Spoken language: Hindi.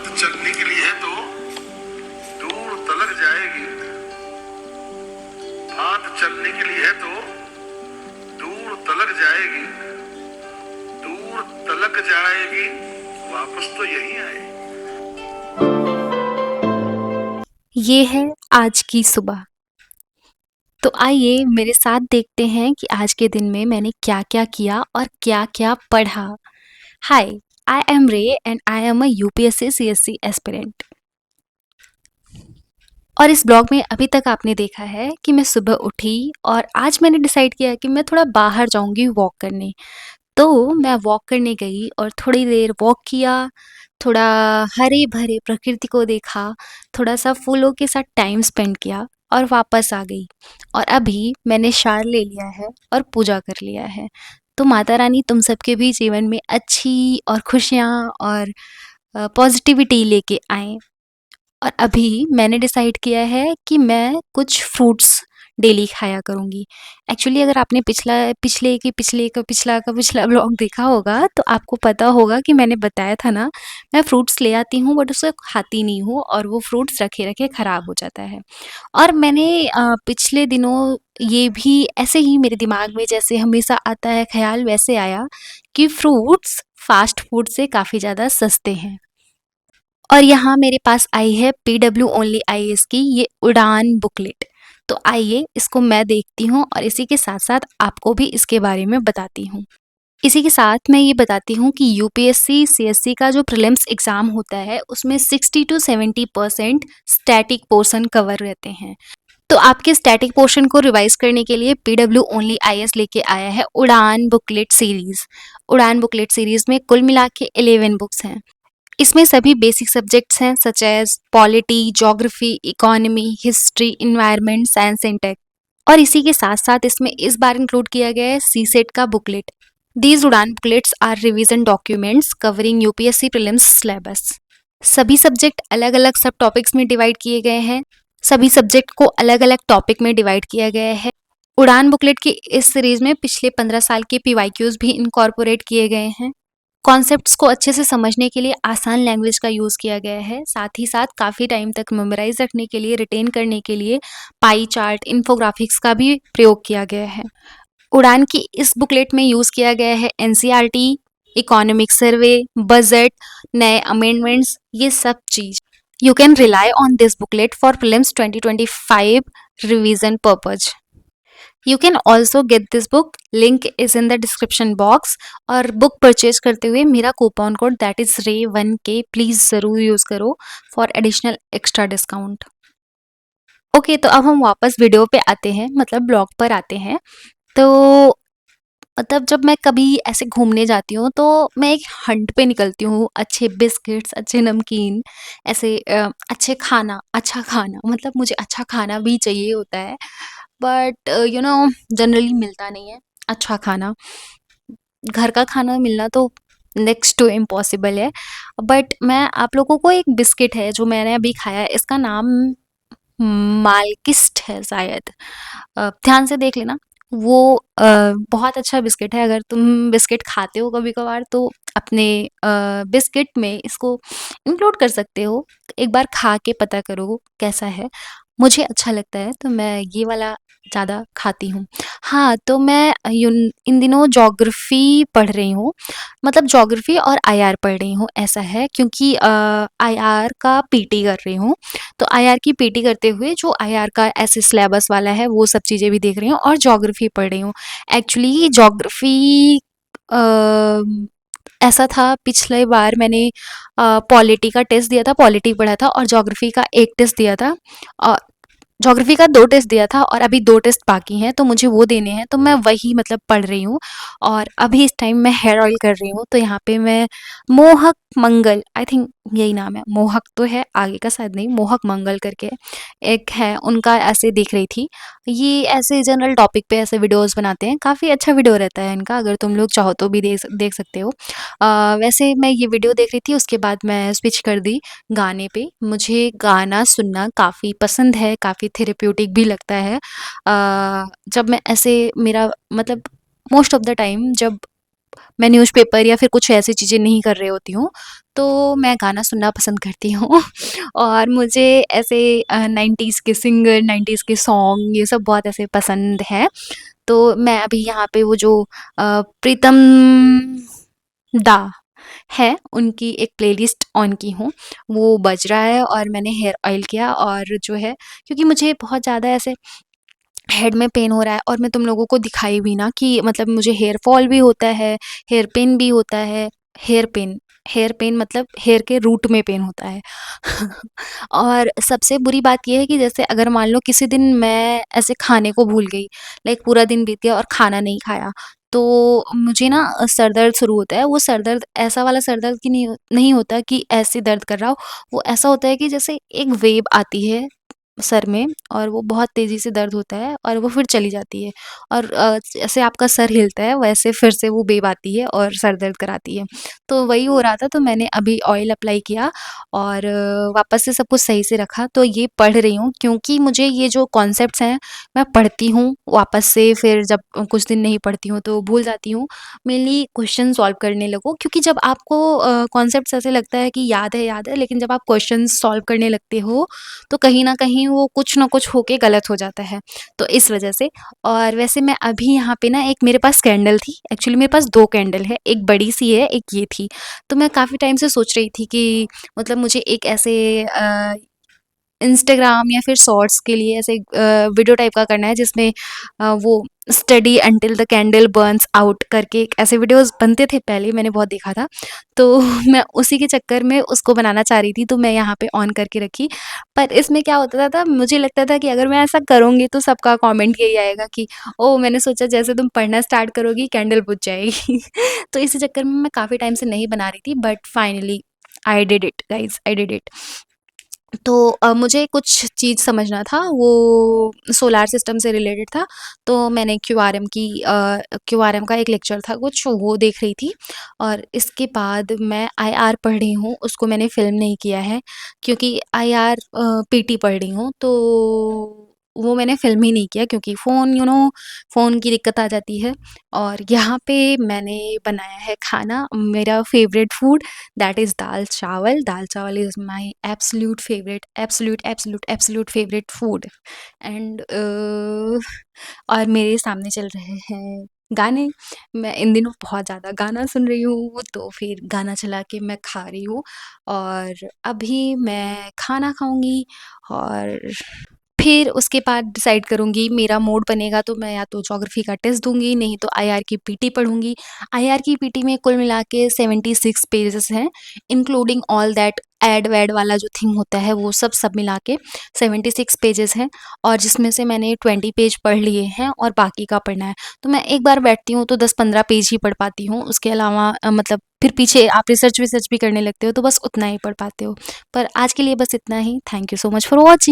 बात चल निकली है तो दूर तलक जाएगी। बात चल निकली है तो दूर तलक जाएगी। दूर तलक जाएगी, वापस तो यही आएगी। ये है आज की सुबह। तो आइए मेरे साथ देखते हैं कि आज के दिन में मैंने क्या-क्या किया और क्या-क्या पढ़ा। हाय, आई एम रे and I am a UPSC CSC aspirant. और इस ब्लॉग में अभी तक आपने देखा है कि मैं सुबह उठी और आज मैंने डिसाइड किया कि मैं थोड़ा बाहर जाऊंगी वॉक करने। तो मैं वॉक करने गई और थोड़ी देर वॉक किया, थोड़ा हरे-भरे प्रकृति को देखा, थोड़ा-सा फूलों के साथ टाइम स्पेंड किया और वापस आ गई। और अभी मैंने शावर ले लिया है और पूजा कर लिया है। तो माता रानी तुम सबके भी जीवन में अच्छी और खुशियाँ और पॉज़िटिविटी लेके आएँ। और अभी मैंने डिसाइड किया है कि मैं कुछ फ्रूट्स डेली खाया करूँगी। एक्चुअली अगर आपने पिछला व्लॉग देखा होगा तो आपको पता होगा कि मैंने बताया था ना, मैं फ्रूट्स ले आती हूँ बट उसे खाती नहीं हूँ और वो फ्रूट्स रखे-रखे ख़राब हो जाता है। और मैंने पिछले दिनों ये भी ऐसे ही मेरे दिमाग में जैसे हमेशा आता है ख़्याल वैसे आया कि फ्रूट्स फ़ास्ट फूड से काफ़ी ज़्यादा सस्ते हैं। और यहाँ मेरे पास आई है पीडब्ल्यू ओनली आईएएस की ये उड़ान बुकलेट। तो आइए इसको मैं देखती हूँ और इसी के साथ-साथ आपको भी इसके बारे में बताती हूँ। इसी के साथ मैं ये बताती हूँ कि यूपीएससी, सीएससी का जो प्रीलिम्स एग्ज़ाम होता है उसमें 60 टू 70% स्टैटिक पोर्शन कवर रहते हैं। तो आपके स्टैटिक पोर्शन को रिवाइज़ करने के लिए पीडब्ल्यू ओनली आईएएस लेके आया है उड़ान बुकलेट सीरीज़। उड़ान बुकलेट सीरीज़ में कुल मिला के 11 बुक्स हैं। इसमें सभी बेसिक सब्जेक्ट्स हैं such as polity, geography, economy, history, environment, science and tech. और इसी के साथ-साथ इसमें इस बार इंक्लूड किया गया है सीसेट का booklet. These Udaan booklets are revision documents covering UPSC prelims syllabus. सभी सब्जेक्ट अलग-अलग सब टॉपिक्स में डिवाइड किए गए हैं। सभी सब्जेक्ट को अलग-अलग टॉपिक में डिवाइड किया गया है। उड़ान बुकलेट की इस सीरीज में पिछले 15 साल के पीवाईक्यूज भी इनकॉर्पोरेट किए गए हैं। कॉन्सेप्ट्स को अच्छे से समझने के लिए आसान लैंग्वेज का यूज़ किया गया है। साथ ही साथ काफ़ी टाइम तक मेमोराइज़ रखने के लिए, रिटेन करने के लिए पाई चार्ट, इन्फोग्राफिक्स का भी प्रयोग किया गया है। उड़ान की इस बुकलेट में यूज़ किया गया है एनसीईआरटी, इकोनॉमिक सर्वे, बजट, नए अमेंडमेंट्स, ये सब चीज़। You can rely on this booklet for prelims 2025 revision purpose. You can also get this book, link is in the description box. और बुक परचेज करते हुए मेरा कूपन कोड दैट इज रे1k प्लीज ज़रूर यूज़ करो for additional extra discount. Okay, तो अब हम वापस वीडियो पे आते हैं, मतलब ब्लॉग पर आते हैं। तो मतलब जब मैं कभी ऐसे घूमने जाती हूँ तो मैं एक हंट पे निकलती हूँ, अच्छे बिस्किट्स, अच्छे नमकीन, ऐसे अच्छा खाना, मतलब मुझे अच्छा खाना भी चाहिए होता है। बट जनरली मिलता नहीं है अच्छा खाना। घर का खाना मिलना तो नेक्स्ट टू इम्पॉसिबल है। बट मैं आप लोगों को एक बिस्किट है जो मैंने अभी खाया है, इसका नाम मालकिस्ट है शायद। ध्यान से देख लेना। वो बहुत अच्छा बिस्किट है। अगर तुम बिस्किट खाते हो कभी-कभार तो अपने बिस्किट में इसको इंक्लूड कर सकते हो। एक बार खा के पता करो कैसा है। मुझे अच्छा लगता है तो मैं ये वाला ज़्यादा खाती हूँ। हाँ, तो मैं इन दिनों ज्योग्राफ़ी पढ़ रही हूँ। मतलब ज्योग्राफ़ी और आईआर पढ़ रही हूँ ऐसा है, क्योंकि आईआर का पीटी कर रही हूँ। तो आईआर की पीटी करते हुए जो आईआर का ऐसे सिलेबस वाला है वो सब चीज़ें भी देख रही हूँ और ज्योग्राफी पढ़ रही हूँ। एक्चुअली ज्योग्राफी ऐसा था, पिछले बार मैंने पॉलिटी का टेस्ट दिया था, पॉलिटी पढ़ा था और ज्योग्राफी का एक टेस्ट दिया था। और ज्योग्राफी का 2 टेस्ट दिया था और अभी 2 टेस्ट बाकी हैं, तो मुझे वो देने हैं, तो मैं वही मतलब पढ़ रही हूँ। और अभी इस टाइम मैं हेयर ऑयल कर रही हूँ, तो यहाँ पे मैं मोहक मंगल, आई थिंक यही नाम है, मोहक तो है, आगे का शायद नहीं, मोहक मंगल करके एक है, उनका ऐसे देख रही थी। ये ऐसे जनरल टॉपिक पे ऐसे वीडियोज़ बनाते हैं, काफ़ी अच्छा वीडियो रहता है इनका, अगर तुम लोग चाहो तो भी देख सकते हो। वैसे मैं ये वीडियो देख रही थी, उसके बाद मैं स्विच कर दी गाने पे। मुझे गाना सुनना काफ़ी पसंद है, काफ़ी थेरेप्यूटिक भी लगता है। जब मैं ऐसे मेरा मतलब मोस्ट ऑफ द टाइम जब मैं न्यूज़पेपर या फिर कुछ ऐसी चीज़ें नहीं कर रही होती हूँ, तो मैं गाना सुनना पसंद करती हूँ। और मुझे ऐसे 90s के सिंगर, 90s के सॉन्ग ये सब बहुत ऐसे पसंद है। तो मैं अभी यहाँ पे वो जो प्रीतम दा है, उनकी एक प्लेलिस्ट ऑन की हूँ, वो बज रहा है और मैंने हेयर ऑयल किया और जो है क्योंकि मुझे बहुत ज़्यादा ऐसे हेड में पेन हो रहा है और मैं तुम लोगों को दिखाई भी ना कि मतलब मुझे हेयर फॉल भी होता है, हेयर पिन भी होता है, हेयर पिन हेयर पेन मतलब हेयर के रूट में पेन होता है। और सबसे बुरी बात ये है कि जैसे अगर मान लो किसी दिन मैं ऐसे खाने को भूल गई, लाइक पूरा दिन बीत गया और खाना नहीं खाया, तो मुझे ना सर दर्द शुरू होता है। वो सर दर्द ऐसा वाला सर दर्द कि नहीं होता कि ऐसे दर्द कर रहा हो, वो ऐसा होता है कि जैसे एक वेव आती है सर में और वो बहुत तेज़ी से दर्द होता है और वो फिर चली जाती है और जैसे आपका सर हिलता है वैसे फिर से वो वेव आती है और सर दर्द कराती है। तो वही हो रहा था तो मैंने अभी ऑयल अप्लाई किया और वापस से सब कुछ सही से रखा। तो ये पढ़ रही हूँ क्योंकि मुझे ये जो कॉन्सेप्ट्स हैं मैं पढ़ती हूँ वापस से, फिर जब कुछ दिन नहीं पढ़ती हूँ तो भूल जाती हूँ। मेनली क्वेश्चन सॉल्व करने लगो क्योंकि जब आपको कॉन्सेप्ट्स ऐसे लगता है कि याद है, लेकिन जब आप क्वेश्चंस सॉल्व करने लगते हो तो कहीं न कहीं वो कुछ न कुछ होके गलत हो जाता है, तो इस वजह से। और वैसे मैं अभी यहाँ पे ना एक मेरे पास कैंडल थी, एक्चुअली मेरे पास 2 कैंडल है, एक बड़ी-सी है, एक ये थी। तो मैं काफ़ी टाइम से सोच रही थी कि मतलब मुझे एक ऐसे इंस्टाग्राम या फिर शॉर्ट्स के लिए ऐसे वीडियो टाइप का करना है जिसमें वो study until the candle Burns out करके एक ऐसे वीडियोस बनते थे पहले, मैंने बहुत देखा था। तो मैं उसी के चक्कर में उसको बनाना चाह रही थी तो मैं यहाँ पे ऑन करके रखी। पर इसमें क्या होता था मुझे लगता था कि अगर मैं ऐसा करूँगी तो सबका कमेंट यही आएगा कि ओह! मैंने सोचा जैसे तुम पढ़ना स्टार्ट करोगी कैंडल बुझ जाएगी। तो इसी चक्कर में मैं काफ़ी टाइम से नहीं बना रही थी but finally I did it guys, I did it. तो मुझे कुछ चीज़ समझना था, वो सोलार सिस्टम से रिलेटेड था, तो मैंने क्यूआरएम का एक लेक्चर था कुछ, वो देख रही थी और इसके बाद मैं आईआर पढ़ रही हूँ, उसको मैंने फ़िल्म नहीं किया है क्योंकि आईआर पीटी पढ़ रही हूँ, तो वो मैंने फ़िल्म ही नहीं किया क्योंकि फ़ोन फ़ोन की दिक्कत आ जाती है। और यहाँ पे मैंने बनाया है खाना, मेरा फ़ेवरेट फूड दैट इज़ दाल-चावल। दाल-चावल is my absolute favourite, absolute favourite food and और मेरे सामने चल रहे हैं गाने। मैं इन दिनों बहुत ज़्यादा गाना सुन रही हूँ, तो फिर गाना चला के मैं खा रही हूँ और अभी मैं खाना खाऊँगी और फिर उसके बाद डिसाइड करूँगी मेरा मूड बनेगा तो मैं या तो ज्योग्राफ़ी का टेस्ट दूँगी, नहीं तो आईआर की पीटी पढ़ूँगी। आईआर की पीटी में कुल मिला के 76 पेजेज़ हैं, इंक्लूडिंग ऑल दैट ऐड-वैड वाला जो थिंग होता है वो सब मिला के 76 पेजेज़ हैं और जिसमें से मैंने 20 पेज पढ़ लिए हैं और बाकी का पढ़ना है। तो मैं एक बार बैठती हूँ तो 10-15 पेज ही पढ़ पाती हूँ, उसके अलावा मतलब फिर पीछे आप रिसर्च-विसर्च भी करने लगते हो तो बस उतना ही पढ़ पाते हो। पर आज के लिए बस इतना ही। Thank you so much for watching.